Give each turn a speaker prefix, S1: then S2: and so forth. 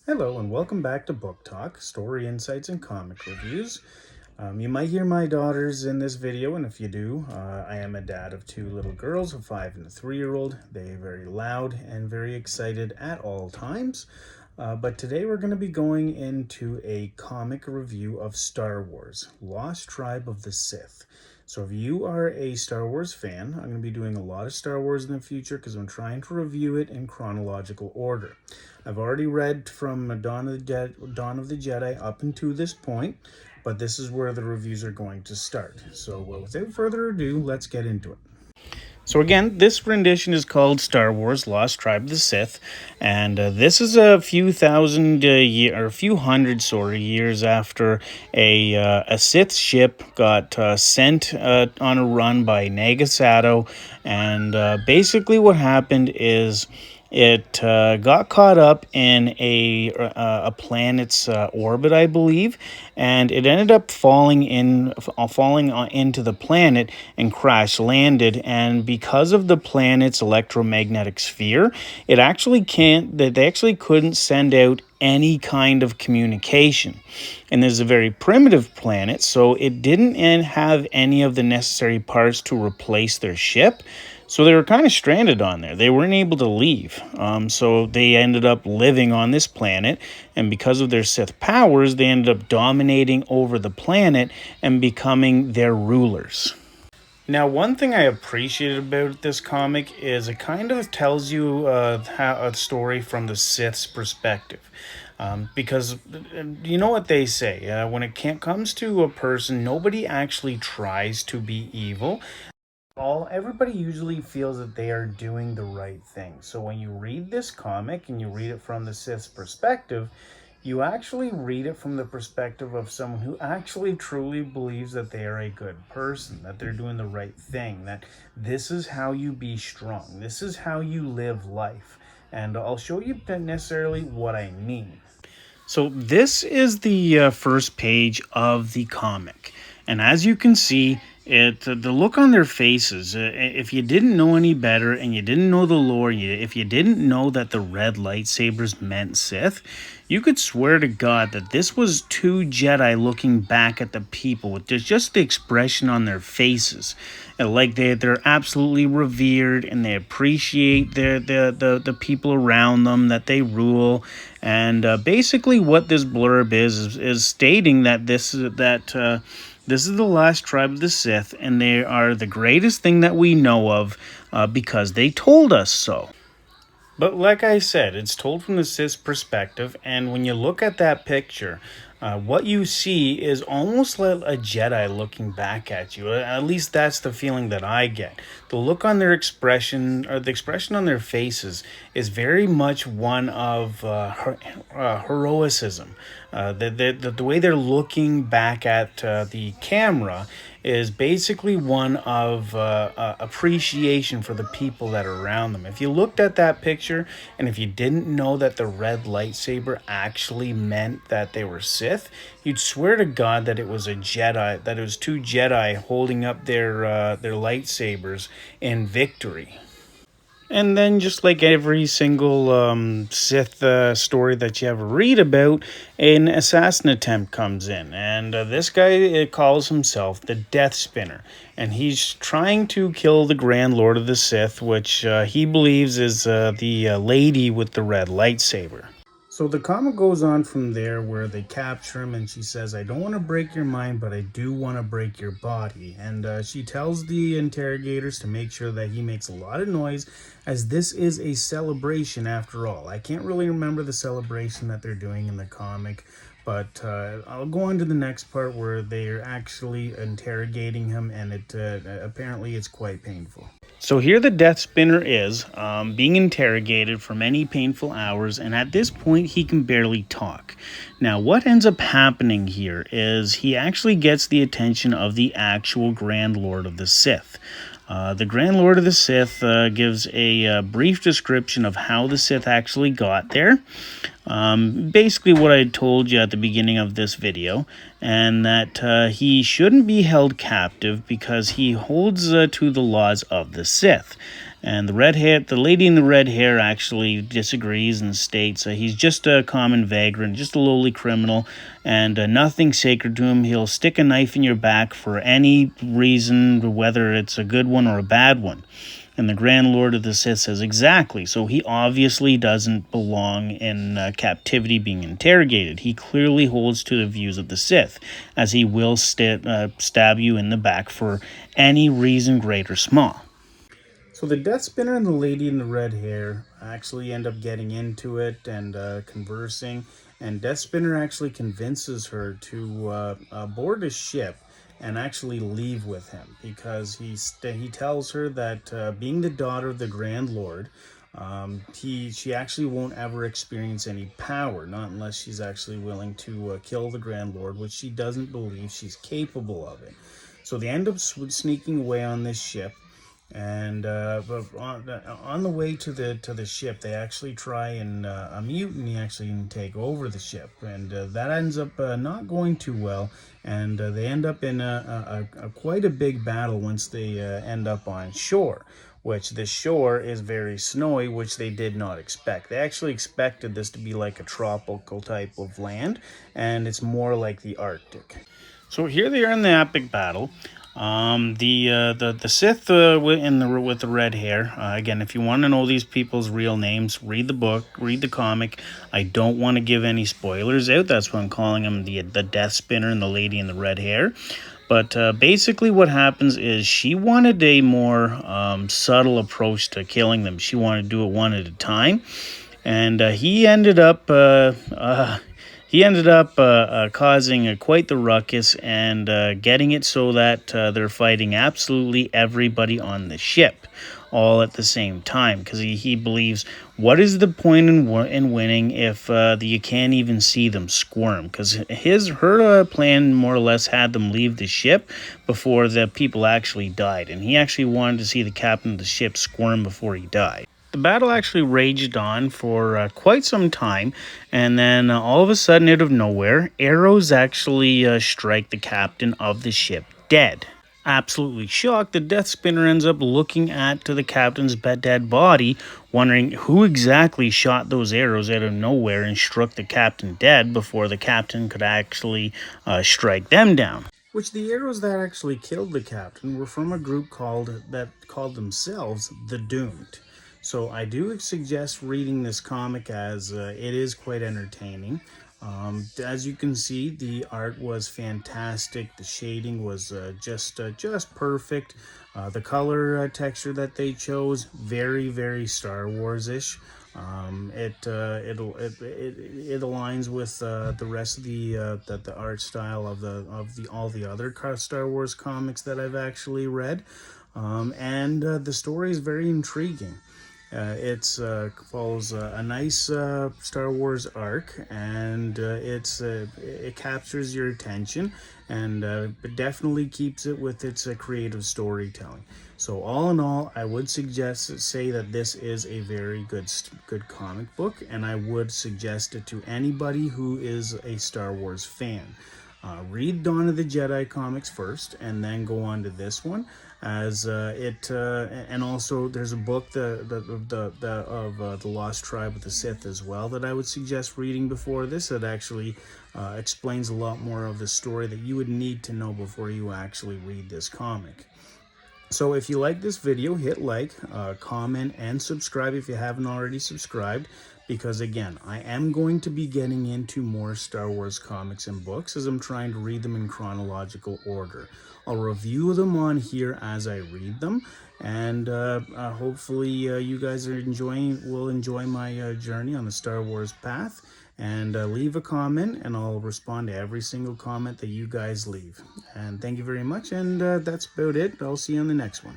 S1: Hello and welcome back to Book Talk, story insights and comic reviews. You might hear my daughters in this video, and if you do, I am a dad of two little girls, a 5 and a 3-year-old. They are very loud and very excited at all times. But today we're going to be going into a comic review of Star Wars, Lost Tribe of the Sith. So if you are a Star Wars fan, I'm going to be doing a lot of Star Wars in the future because I'm trying to review it in chronological order. I've already read from Dawn of the Jedi up until this point, but this is where the reviews are going to start. So without further ado, let's get into it. So again, this rendition is called Star Wars Lost Tribe of the Sith, and this is a few hundred years after a Sith ship got sent on a run by Nagasato, and basically what happened is it got caught up in a planet's orbit, I believe, and it ended up falling into the planet and crash landed. And because of the planet's electromagnetic sphere, they actually couldn't send out any kind of communication. And this is a very primitive planet, so it didn't have any of the necessary parts to replace their ship. So they were kind of stranded on there. They weren't able to leave. So they ended up living on this planet. And because of their Sith powers, they ended up dominating over the planet and becoming their rulers. Now, one thing I appreciated about this comic is it kind of tells you a story from the Sith's perspective. Because you know what they say, when it comes to a person, nobody actually tries to be evil. Everybody usually feels that they are doing the right thing. So when you read this comic and you read it from the Sith's perspective, you actually read it from the perspective of someone who actually truly believes that they are a good person, that they're doing the right thing, that this is how you be strong, this is how you live life. And I'll show you necessarily what I mean. So this is the first page of the comic. And as you can see, the look on their faces, if you didn't know any better and you didn't know the lore, if you didn't know that the red lightsabers meant Sith, you could swear to God that this was two Jedi looking back at the people with just the expression on their faces. Like they're absolutely revered and they appreciate the people around them that they rule. And basically what this blurb is stating that this is the last tribe of the Sith, and they are the greatest thing that we know of because they told us so. But like I said, it's told from the Sith's perspective, and when you look at that picture, what you see is almost like a Jedi looking back at you. At least that's the feeling that I get. The look on their expression, or the expression on their faces, is very much one of heroicism. The way they're looking back at the camera is basically one of appreciation for the people that are around them. If you looked at that picture and if you didn't know that the red lightsaber actually meant that they were Sith, you'd swear to God that it was a Jedi, that it was two Jedi holding up their lightsabers in victory. And then, just like every single Sith story that you ever read about, an assassin attempt comes in. And this guy calls himself the Death Spinner. And he's trying to kill the Grand Lord of the Sith, which he believes is the lady with the red lightsaber. So the comic goes on from there where they capture him and she says, I don't want to break your mind, but I do want to break your body. And she tells the interrogators to make sure that he makes a lot of noise, as this is a celebration after all. I can't really remember the celebration that they're doing in the comic, but I'll go on to the next part where they're actually interrogating him, and apparently it's quite painful. So here the Death Spinner is, being interrogated for many painful hours, and at this point he can barely talk. Now what ends up happening here is he actually gets the attention of the actual Grand Lord of the Sith. The Grand Lord of the Sith gives a brief description of how the Sith actually got there. Basically what I told you at the beginning of this video, and that he shouldn't be held captive because he holds to the laws of the Sith. And the lady in the red hair actually disagrees and states he's just a common vagrant, just a lowly criminal, and nothing sacred to him. He'll stick a knife in your back for any reason, whether it's a good one or a bad one. And the Grand Lord of the Sith says, exactly. So he obviously doesn't belong in captivity being interrogated. He clearly holds to the views of the Sith, as he will stab you in the back for any reason, great or small. So the Death Spinner and the lady in the red hair actually end up getting into it and conversing. And Death Spinner actually convinces her to board his ship and actually leave with him, because he tells her that being the daughter of the Grand Lord, she actually won't ever experience any power, not unless she's actually willing to kill the Grand Lord, which she doesn't believe she's capable of it. So they end up sneaking away on this ship. And but on the way to the ship, they actually try and a mutiny actually take over the ship, and that ends up not going too well. And they end up in a quite a big battle once they end up on shore, which the shore is very snowy, which they did not expect. They actually expected this to be like a tropical type of land, and it's more like the Arctic. So here they are in the epic battle. The Sith with the red hair. Again, if you want to know these people's real names, read the book, read the comic. I don't want to give any spoilers out. That's why I'm calling them the Death Spinner and the lady in the red hair. But basically what happens is she wanted a more subtle approach to killing them. She wanted to do it one at a time. And he ended up causing quite the ruckus and getting it so that they're fighting absolutely everybody on the ship all at the same time, because he believes, what is the point in winning if you can't even see them squirm? Because her plan more or less had them leave the ship before the people actually died, and he actually wanted to see the captain of the ship squirm before he died. The battle actually raged on for quite some time, and then all of a sudden, out of nowhere, arrows actually strike the captain of the ship dead. Absolutely shocked, the Death Spinner ends up looking at the captain's dead body, wondering who exactly shot those arrows out of nowhere and struck the captain dead before the captain could actually strike them down. Which the arrows that actually killed the captain were from a group called themselves the Doomed. So I do suggest reading this comic, as it is quite entertaining. As you can see, the art was fantastic. The shading was just perfect. The color texture that they chose, very, very Star Wars-ish. It aligns with the rest of the art style of all the other Star Wars comics that I've actually read, and the story is very intriguing. It follows a nice Star Wars arc, and it captures your attention, and but definitely keeps it with its creative storytelling. So all in all, I would say that this is a very good comic book, and I would suggest it to anybody who is a Star Wars fan. Read Dawn of the Jedi comics first, and then go on to this one, as and also there's a book of the Lost Tribe of the Sith as well that I would suggest reading before this, that actually explains a lot more of the story that you would need to know before you actually read this comic. So if you like this video, hit like, comment, and subscribe if you haven't already subscribed, because again, I am going to be getting into more Star Wars comics and books, as I'm trying to read them in chronological order. I'll review them on here as I read them, and hopefully you guys will enjoy my journey on the Star Wars path. And leave a comment, and I'll respond to every single comment that you guys leave. And thank you very much, and that's about it. I'll see you on the next one.